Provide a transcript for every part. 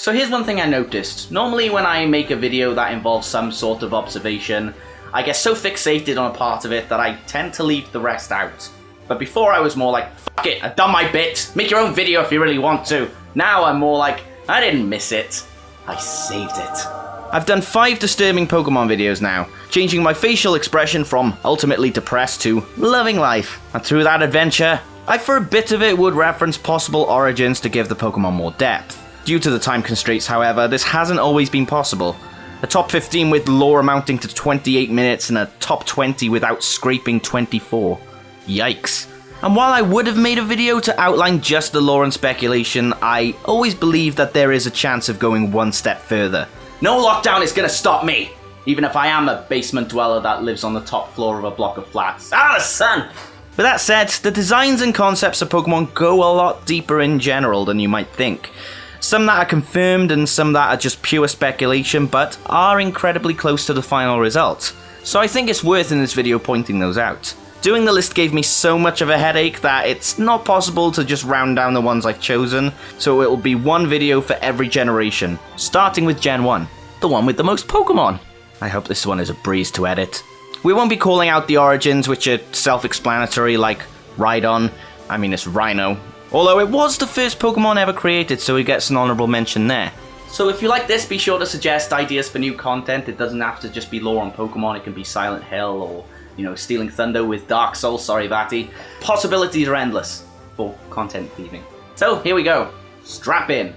So here's one thing I noticed. Normally when I make a video that involves some sort of observation, I get so fixated on a part of it that I tend to leave the rest out. But before I was more like, fuck it, I've done my bit, make your own video if you really want to. Now I'm more like, I didn't miss it, I saved it. I've done 5 disturbing Pokemon videos now, changing my facial expression from ultimately depressed to loving life. And through that adventure, I for a bit of it would reference possible origins to give the Pokemon more depth. Due to the time constraints, however, this hasn't always been possible. A top 15 with lore amounting to 28 minutes and a top 20 without scraping 24. Yikes. And while I would have made a video to outline just the lore and speculation, I always believe that there is a chance of going one step further. No lockdown is gonna stop me, even if I am a basement dweller that lives on the top floor of a block of flats. Ah, son! With that said, the designs and concepts of Pokemon go a lot deeper in general than you might think. Some that are confirmed and some that are just pure speculation, but are incredibly close to the final result. So I think it's worth in this video pointing those out. Doing the list gave me so much of a headache that it's not possible to just round down the ones I've chosen, so it will be one video for every generation, starting with Gen 1, the one with the most Pokemon. I hope this one is a breeze to edit. We won't be calling out the origins, which are self-explanatory, like Rhydon, it's Rhino, although it was the first Pokemon ever created, so it gets an honourable mention there. So if you like this, be sure to suggest ideas for new content. It doesn't have to just be lore on Pokemon, it can be Silent Hill or Stealing Thunder with Dark Souls, sorry Vati. Possibilities are endless for content thieving. So here we go, strap in.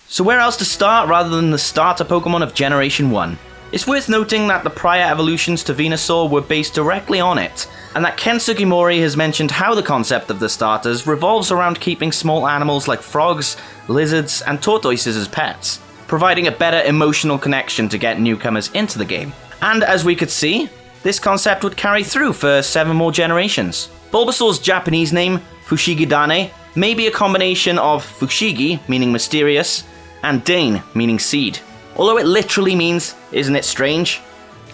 So where else to start rather than the starter Pokemon of Generation 1? It's worth noting that the prior evolutions to Venusaur were based directly on it, and that Ken Sugimori has mentioned how the concept of the starters revolves around keeping small animals like frogs, lizards, and tortoises as pets, providing a better emotional connection to get newcomers into the game. And as we could see, this concept would carry through for 7 more generations. Bulbasaur's Japanese name, Fushigi-Dane, may be a combination of Fushigi, meaning mysterious, and Dane, meaning seed. Although it literally means, isn't it strange?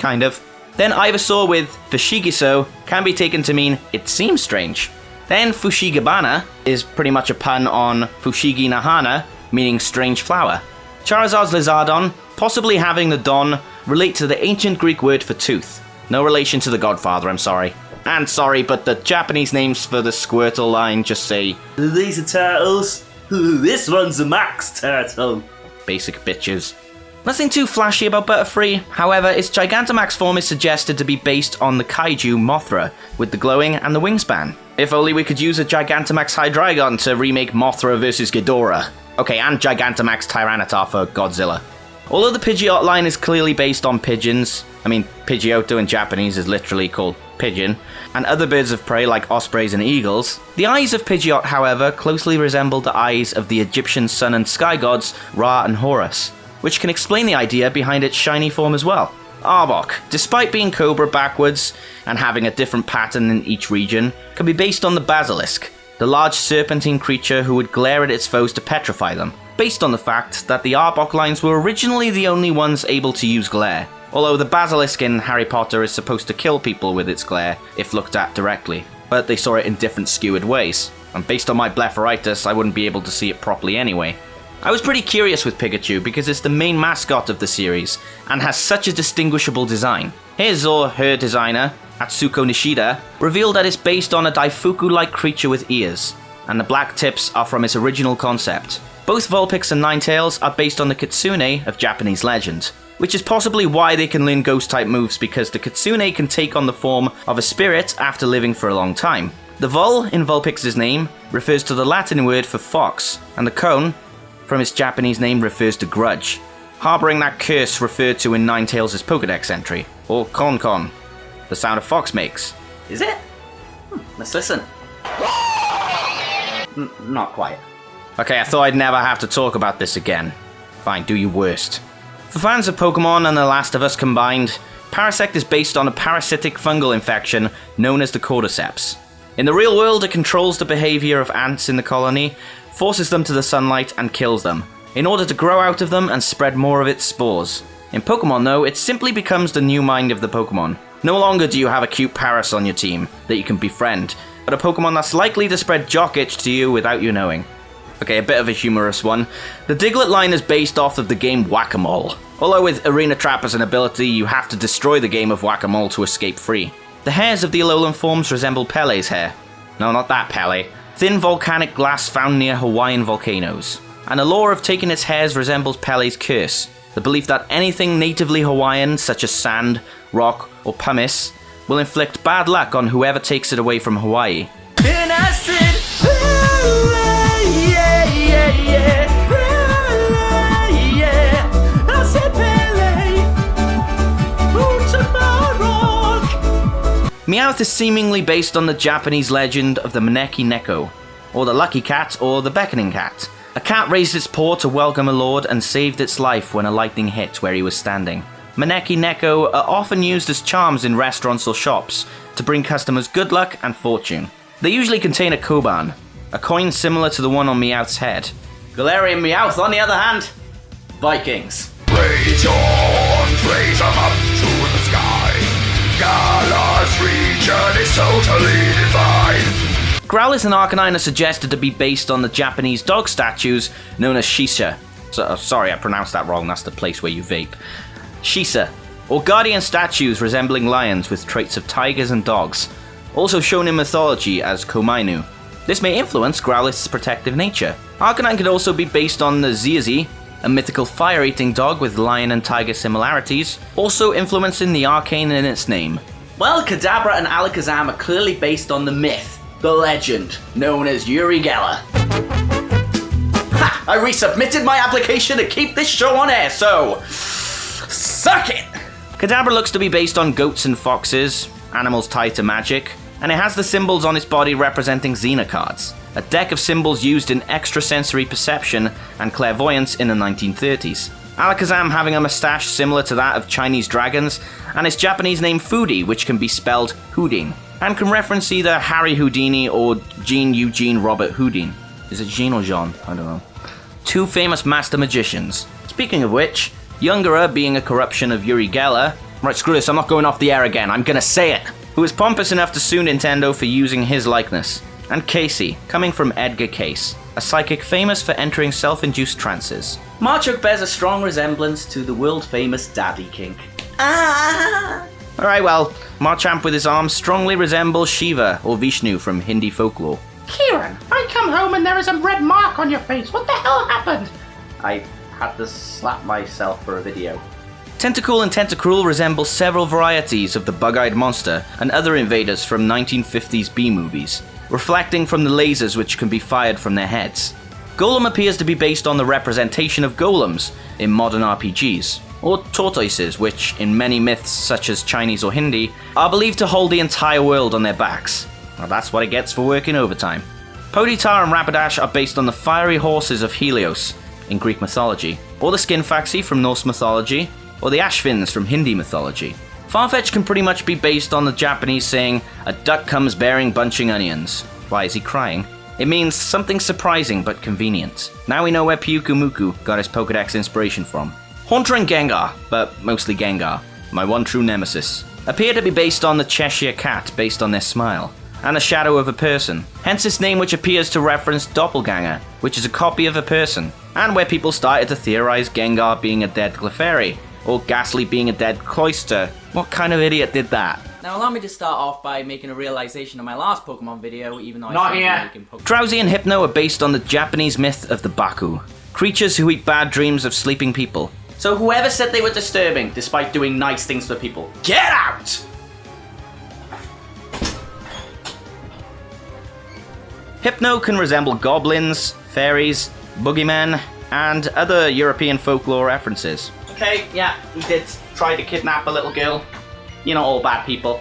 Kind of. Then Ivysaur with Fushigiso can be taken to mean, it seems strange. Then Fushigibana is pretty much a pun on Fushigi Nahana, meaning strange flower. Charizard's Lizardon, possibly having the Don, relate to the ancient Greek word for tooth. No relation to the Godfather, I'm sorry. And sorry, but the Japanese names for the Squirtle line just say, these are turtles. This one's a Max Turtle. Basic bitches. Nothing too flashy about Butterfree, however, its Gigantamax form is suggested to be based on the kaiju Mothra, with the glowing and the wingspan. If only we could use a Gigantamax Hydreigon to remake Mothra vs Ghidorah. Okay, and Gigantamax Tyranitar for Godzilla. Although the Pidgeot line is clearly based on pigeons, Pidgeotto in Japanese is literally called pigeon, and other birds of prey like ospreys and eagles, the eyes of Pidgeot, however, closely resemble the eyes of the Egyptian sun and sky gods Ra and Horus, which can explain the idea behind its shiny form as well. Arbok, despite being Cobra backwards and having a different pattern in each region, can be based on the Basilisk, the large serpentine creature who would glare at its foes to petrify them, based on the fact that the Arbok lines were originally the only ones able to use glare, although the Basilisk in Harry Potter is supposed to kill people with its glare if looked at directly, but they saw it in different skewered ways, and based on my blepharitis I wouldn't be able to see it properly anyway. I was pretty curious with Pikachu because it's the main mascot of the series and has such a distinguishable design. His or her designer, Atsuko Nishida, revealed that it's based on a Daifuku-like creature with ears, and the black tips are from its original concept. Both Vulpix and Ninetales are based on the Kitsune of Japanese legend, which is possibly why they can learn ghost-type moves because the Kitsune can take on the form of a spirit after living for a long time. The Vul in Vulpix's name refers to the Latin word for fox, and the Cone, from its Japanese name, refers to grudge, harboring that curse referred to in Ninetales' Pokedex entry, or Con, the sound a fox makes. Is it? Let's listen. Not quite. Okay, I thought I'd never have to talk about this again. Fine, do your worst. For fans of Pokemon and The Last of Us combined, Parasect is based on a parasitic fungal infection known as the cordyceps. In the real world, it controls the behavior of ants in the colony, forces them to the sunlight and kills them, in order to grow out of them and spread more of its spores. In Pokemon though, it simply becomes the new mind of the Pokemon. No longer do you have a cute Paras on your team that you can befriend, but a Pokemon that's likely to spread jock itch to you without you knowing. Okay, a bit of a humorous one. The Diglett line is based off of the game Whack-A-Mole. Although with Arena Trap as an ability, you have to destroy the game of Whack-A-Mole to escape free. The hairs of the Alolan forms resemble Pele's hair. No, not that Pele. Thin volcanic glass found near Hawaiian volcanoes. And the lore of taking its hairs resembles Pele's curse. The belief that anything natively Hawaiian, such as sand, rock, or pumice, will inflict bad luck on whoever takes it away from Hawaii. And I said, yeah, yeah, yeah. I said, Pele, who took my rock? Meowth is seemingly based on the Japanese legend of the Maneki Neko, or the Lucky Cat, or the Beckoning Cat. A cat raised its paw to welcome a lord and saved its life when a lightning hit where he was standing. Maneki Neko are often used as charms in restaurants or shops to bring customers good luck and fortune. They usually contain a koban, a coin similar to the one on Meowth's head. Galarian Meowth, on the other hand, Vikings. Raise your horns, raise them up to the sky. Gala's region is totally divine. Growlithe and Arcanine are suggested to be based on the Japanese dog statues known as Shisa. Sorry, I pronounced that wrong, that's the place where you vape. Shisa, or guardian statues resembling lions with traits of tigers and dogs, also shown in mythology as Komainu. This may influence Growlithe's protective nature. Arcanine could also be based on the Zizi, a mythical fire-eating dog with lion and tiger similarities, also influencing the arcane in its name. Well, Kadabra and Alakazam are clearly based on the myth, the legend, known as Uri Geller. Ha! I resubmitted my application to keep this show on air, so suck it! Kadabra looks to be based on goats and foxes, animals tied to magic, and it has the symbols on its body representing Xena cards, a deck of symbols used in extrasensory perception and clairvoyance in the 1930s. Alakazam having a mustache similar to that of Chinese dragons, and its Japanese name Foodie, which can be spelled Houdin, and can reference either Harry Houdini or Jean Eugene Robert Houdin. Is it Jean or Jean? I don't know. Two famous master magicians. Speaking of which, Yungara being a corruption of Uri Geller, right, screw this, I'm not going off the air again, I'm gonna say it, who is pompous enough to sue Nintendo for using his likeness. And Casey, coming from Edgar Case, a psychic famous for entering self-induced trances. Machoke bears a strong resemblance to the world-famous Daddy Kink. Alright, well, Marchamp with his arms strongly resembles Shiva or Vishnu from Hindi folklore. Kieran, I come home and there is a red mark on your face. What the hell happened? I had to slap myself for a video. Tentacool and Tentacruel resemble several varieties of the bug-eyed monster and other invaders from 1950s B-movies, reflecting from the lasers which can be fired from their heads. Gollum appears to be based on the representation of golems in modern RPGs, or tortoises which, in many myths such as Chinese or Hindi, are believed to hold the entire world on their backs. Well, that's what it gets for working overtime. Ponyta and Rapidash are based on the fiery horses of Helios in Greek mythology, or the Skinfaxi from Norse mythology, or the Ashvins from Hindi mythology. Farfetch can pretty much be based on the Japanese saying, "A duck comes bearing bunching onions." Why is he crying? It means something surprising but convenient. Now we know where Pyukumuku got his Pokedex inspiration from. Haunter and Gengar, but mostly Gengar, my one true nemesis, appear to be based on the Cheshire Cat based on their smile, and the shadow of a person, hence its name, which appears to reference Doppelganger, which is a copy of a person, and where people started to theorize Gengar being a dead Clefairy, or Ghastly being a dead Cloyster. What kind of idiot did that? Now allow me to start off by making a realization of my last Pokemon video, even though Not I here. shouldn't be making Pokemon. Drowsy and Hypno are based on the Japanese myth of the Baku, creatures who eat bad dreams of sleeping people. So whoever said they were disturbing, despite doing nice things for people, get out! Hypno can resemble goblins, fairies, boogeymen, and other European folklore references. Okay, yeah, he did try to kidnap a little girl. You're not all bad people.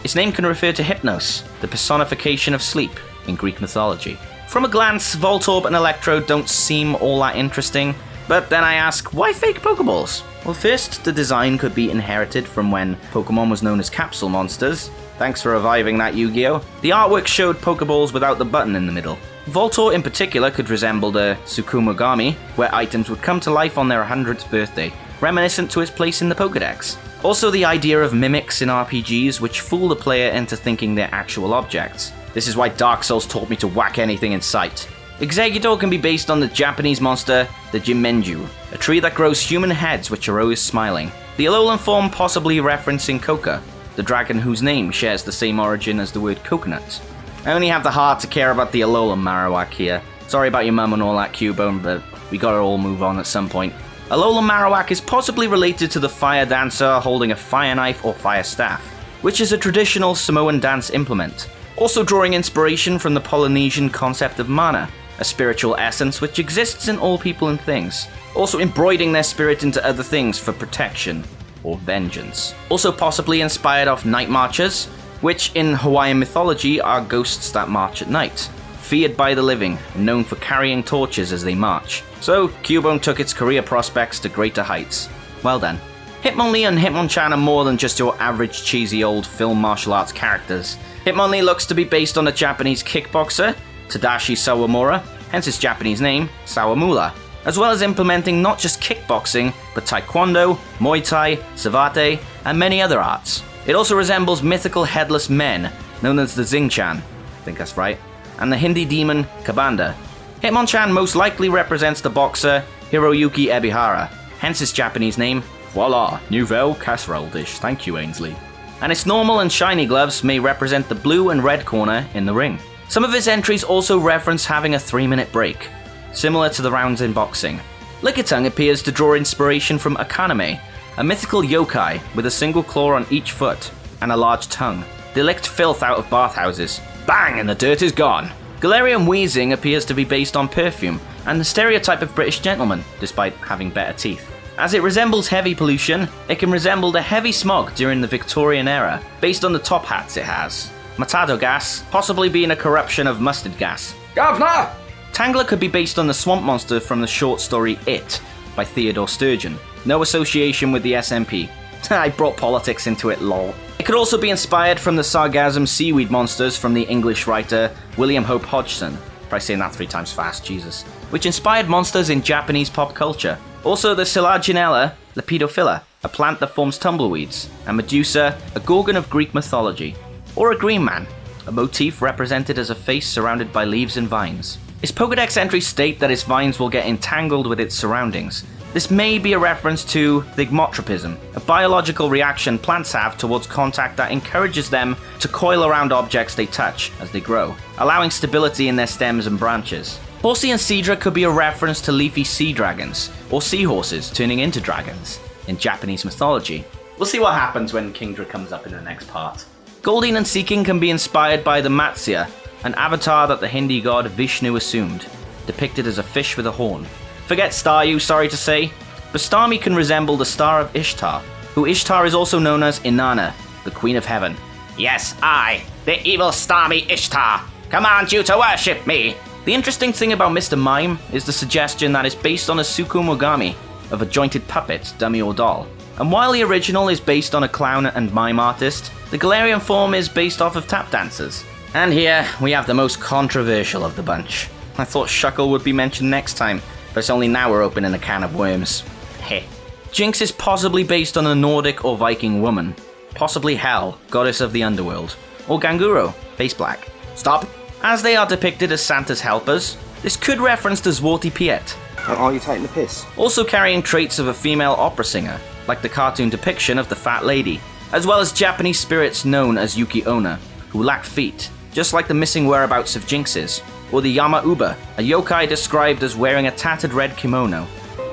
Its name can refer to Hypnos, the personification of sleep in Greek mythology. From a glance, Voltorb and Electro don't seem all that interesting, but then I ask, why fake Pokeballs? Well, first, the design could be inherited from when Pokemon was known as capsule monsters. Thanks for reviving that, Yu-Gi-Oh! The artwork showed Pokeballs without the button in the middle. Voltorb in particular could resemble the Tsukumogami, where items would come to life on their 100th birthday, reminiscent to its place in the Pokedex. Also the idea of mimics in RPGs which fool the player into thinking they're actual objects. This is why Dark Souls taught me to whack anything in sight. Exeggutor can be based on the Japanese monster, the Jimenju, a tree that grows human heads which are always smiling. The Alolan form possibly referencing Coca, the dragon whose name shares the same origin as the word coconut. I only have the heart to care about the Alolan Marowak here. Sorry about your mum and all that, Cubone, but we gotta all move on at some point. Alolan Marowak is possibly related to the fire dancer holding a fire knife or fire staff, which is a traditional Samoan dance implement. Also drawing inspiration from the Polynesian concept of mana, a spiritual essence which exists in all people and things. Also embroidering their spirit into other things for protection or vengeance. Also possibly inspired off night marchers, which in Hawaiian mythology are ghosts that march at night, feared by the living, and known for carrying torches as they march. So, Cubone took its career prospects to greater heights. Well done. Hitmonlee and Hitmonchan are more than just your average cheesy old film martial arts characters. Hitmonlee looks to be based on a Japanese kickboxer, Tadashi Sawamura, hence its Japanese name, Sawamura, as well as implementing not just kickboxing, but taekwondo, muay thai, savate, and many other arts. It also resembles mythical headless men, known as the Xingqian, I think that's right, and the Hindi demon Kabanda. Hitmonchan most likely represents the boxer Hiroyuki Ebihara, hence its Japanese name. Voila, nouvelle casserole dish, thank you Ainsley. And its normal and shiny gloves may represent the blue and red corner in the ring. Some of its entries also reference having a 3-minute break, similar to the rounds in boxing. Lickitung appears to draw inspiration from Akaname, a mythical yokai with a single claw on each foot and a large tongue. They licked filth out of bathhouses. Bang, and the dirt is gone. Galarian Wheezing appears to be based on perfume and the stereotype of British gentleman, despite having better teeth. As it resembles heavy pollution, it can resemble the heavy smog during the Victorian era, based on the top hats it has. Matado gas, possibly being a corruption of mustard gas. Governor! Tangler could be based on the swamp monster from the short story It, by Theodore Sturgeon. No association with the SMP. I brought politics into it, lol. It could also be inspired from the sargassum seaweed monsters from the English writer William Hope Hodgson. Try saying that 3 times fast, Jesus. Which inspired monsters in Japanese pop culture. Also the Selaginella Lepidophylla, a plant that forms tumbleweeds, and Medusa, a gorgon of Greek mythology. Or a green man, a motif represented as a face surrounded by leaves and vines. Its Pokédex entries state that its vines will get entangled with its surroundings. This may be a reference to thigmotropism, a biological reaction plants have towards contact that encourages them to coil around objects they touch as they grow, allowing stability in their stems and branches. Horsey and Seadra could be a reference to leafy sea dragons, or seahorses turning into dragons, in Japanese mythology. We'll see what happens when Kingdra comes up in the next part. Goldeen and Seeking can be inspired by the Matsya, an avatar that the Hindi god Vishnu assumed, depicted as a fish with a horn. Forget Staryu, sorry to say, but Starmie can resemble the Star of Ishtar, who Ishtar is also known as Inanna, the Queen of Heaven. Yes, I, the evil Starmie Ishtar, command you to worship me! The interesting thing about Mr. Mime is the suggestion that it's based on a Tsukumogami, of a jointed puppet, dummy or doll. And while the original is based on a clown and mime artist, the Galarian form is based off of tap dancers. And here, we have the most controversial of the bunch. I thought Shuckle would be mentioned next time, but it's only now we're opening a can of worms. Heh. Jinkx is possibly based on a Nordic or Viking woman. Possibly Hel, goddess of the underworld. Or Ganguro, face black. Stop. As they are depicted as Santa's helpers, this could reference the Zwarty Piet. Are you taking the piss? Also carrying traits of a female opera singer, like the cartoon depiction of the Fat Lady, as well as Japanese spirits known as Yuki Onna, who lack feet, just like the missing whereabouts of Jinxes, or the Yama Uba, a yokai described as wearing a tattered red kimono,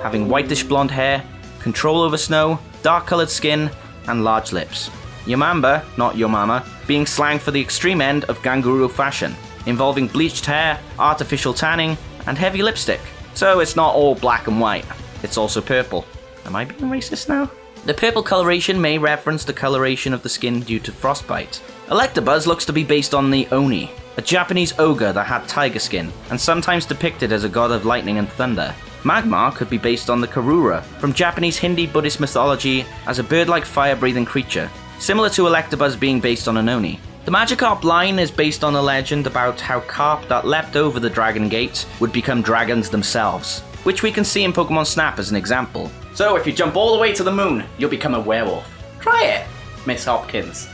having whitish blonde hair, control over snow, dark-coloured skin, and large lips. Yamamba, not Yomama, being slang for the extreme end of Ganguro fashion, involving bleached hair, artificial tanning, and heavy lipstick. So it's not all black and white, it's also purple. Am I being racist now? The purple coloration may reference the coloration of the skin due to frostbite. Electabuzz looks to be based on the Oni, a Japanese ogre that had tiger skin, and sometimes depicted as a god of lightning and thunder. Magmar could be based on the Karura, from Japanese Hindi Buddhist mythology as a bird-like fire-breathing creature, similar to Electabuzz being based on an Oni. The Magikarp line is based on a legend about how carp that leapt over the Dragon Gate would become dragons themselves, which we can see in Pokemon Snap as an example. So if you jump all the way to the moon, you'll become a werewolf. Try it, Miss Hopkins.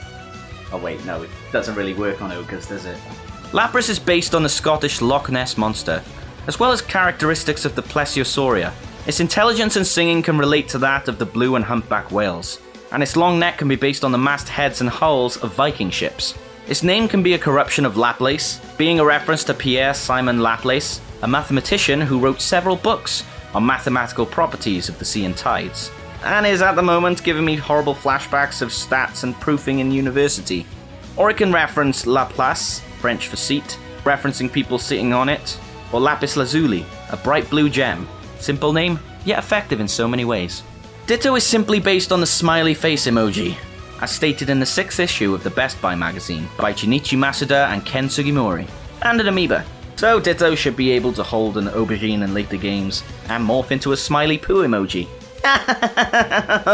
Oh wait, no, it doesn't really work on ogres, does it? Lapras is based on the Scottish Loch Ness Monster, as well as characteristics of the Plesiosauria. Its intelligence and singing can relate to that of the blue and humpback whales, and its long neck can be based on the mast heads and hulls of Viking ships. Its name can be a corruption of Laplace, being a reference to Pierre-Simon Laplace, a mathematician who wrote several books on mathematical properties of the sea and tides, and is at the moment giving me horrible flashbacks of stats and proofing in university. Or it can reference Laplace, French for seat, referencing people sitting on it, or lapis lazuli, a bright blue gem. Simple name, yet effective in so many ways. Ditto is simply based on the smiley face emoji, as stated in the 6th issue of the Best Buy magazine by Junichi Masuda and Ken Sugimori, and an amoeba. So Ditto should be able to hold an aubergine in later games and morph into a smiley poo emoji.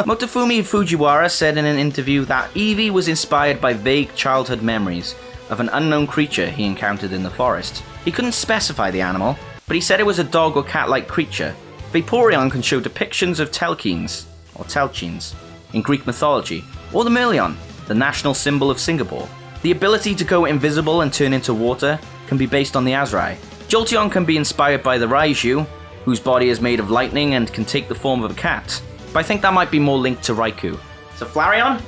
Motofumi Fujiwara said in an interview that Eevee was inspired by vague childhood memories of an unknown creature he encountered in the forest. He couldn't specify the animal, but he said it was a dog or cat-like creature. Vaporeon can show depictions of telkines, or telchines, in Greek mythology, or the Merlion, the national symbol of Singapore. The ability to go invisible and turn into water can be based on the Azrai. Jolteon can be inspired by the Raiju, whose body is made of lightning and can take the form of a cat, but I think that might be more linked to Raikou. So Flareon?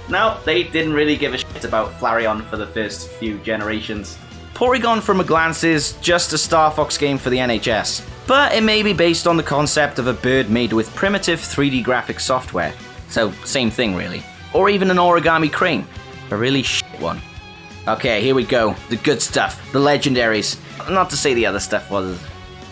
No, they didn't really give a shit about Flareon for the first few generations. Porygon from a glance is just a Star Fox game for the NHS, but it may be based on the concept of a bird made with primitive 3D graphic software, so same thing really. Or even an origami crane, a really shit one. Okay, here we go, the good stuff, the legendaries. Not to say the other stuff was...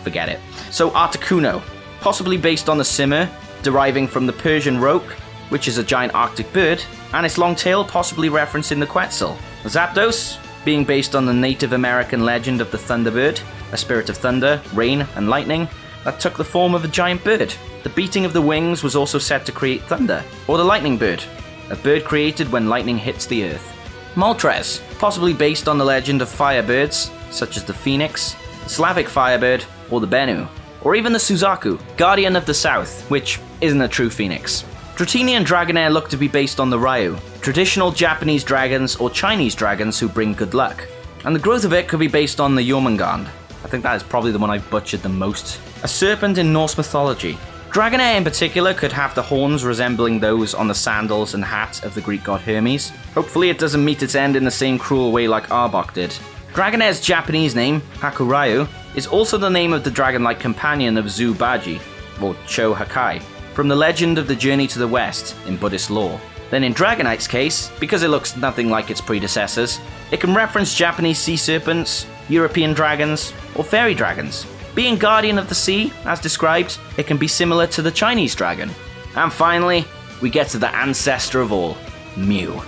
forget it. So Articuno, possibly based on the simmer, deriving from the Persian roke, which is a giant arctic bird, and its long tail possibly referencing the Quetzal. Zapdos, being based on the Native American legend of the Thunderbird, a spirit of thunder, rain, and lightning that took the form of a giant bird. The beating of the wings was also said to create thunder, or the lightning bird, a bird created when lightning hits the earth. Moltres, possibly based on the legend of firebirds, such as the Phoenix, the Slavic firebird, or the Bennu, or even the Suzaku, guardian of the south, which isn't a true phoenix. Dratini and Dragonair look to be based on the Ryu, traditional Japanese dragons or Chinese dragons who bring good luck. And the growth of it could be based on the Jormungand. I think that is probably the one I've butchered the most. A serpent in Norse mythology. Dragonair in particular could have the horns resembling those on the sandals and hat of the Greek god Hermes. Hopefully it doesn't meet its end in the same cruel way like Arbok did. Dragonair's Japanese name, Hakuryu, is also the name of the dragon-like companion of Zu-Baji, or Cho Hakai, from the legend of the Journey to the West in Buddhist lore. Then in Dragonite's case, because it looks nothing like its predecessors, it can reference Japanese sea serpents, European dragons, or fairy dragons. Being guardian of the sea, as described, it can be similar to the Chinese dragon. And finally, we get to the ancestor of all, Mew.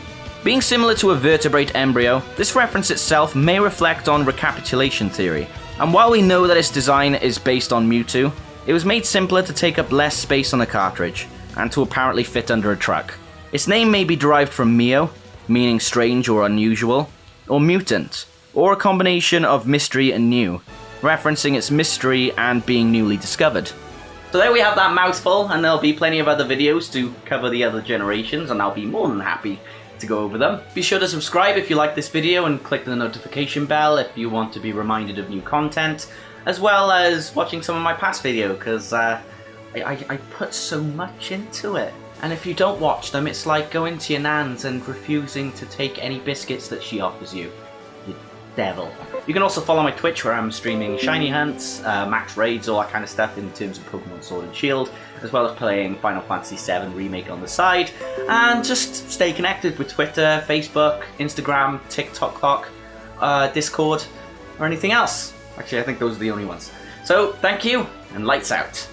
Being similar to a vertebrate embryo, this reference itself may reflect on recapitulation theory, and while we know that its design is based on Mewtwo, it was made simpler to take up less space on the cartridge, and to apparently fit under a truck. Its name may be derived from Meo, meaning strange or unusual, or mutant, or a combination of mystery and new, referencing its mystery and being newly discovered. So there we have that mouthful, and there'll be plenty of other videos to cover the other generations, and I'll be more than happy to go over them. Be sure to subscribe if you like this video and click the notification bell if you want to be reminded of new content, as well as watching some of my past videos, because I put so much into it. And if you don't watch them, it's like going to your nan's and refusing to take any biscuits that she offers you. You devil. You can also follow my Twitch where I'm streaming shiny hunts, max raids, all that kind of stuff in terms of Pokemon Sword and Shield, as well as playing Final Fantasy VII Remake on the side, and just stay connected with Twitter, Facebook, Instagram, TikTok, Discord, or anything else. Actually, I think those are the only ones. So, thank you, and lights out.